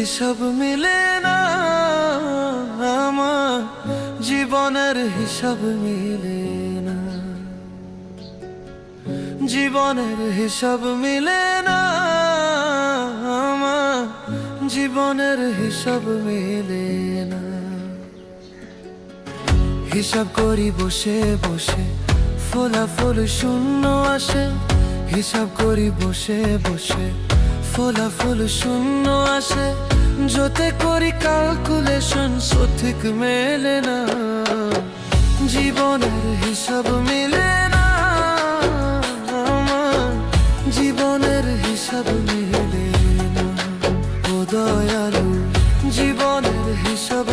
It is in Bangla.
হিসাব মিলে না, আমার জীবনের হিসাব মিলে না, জীবনের হিসাব মিলে না, আমার জীবনের হিসাব মিলে না। হিসাব করি বসে বসে, ফলাফল শূন্য আসে। হিসাব করি বসে বসে, ফলাফল শূন্য আসে। যতে করি ক্যালকুলেশন সঠিক মেলে না, জীবনের হিসাব মিলে না, আমার জীবনের হিসাব মিলে না। ও দয়ালু, জীবনের হিসাব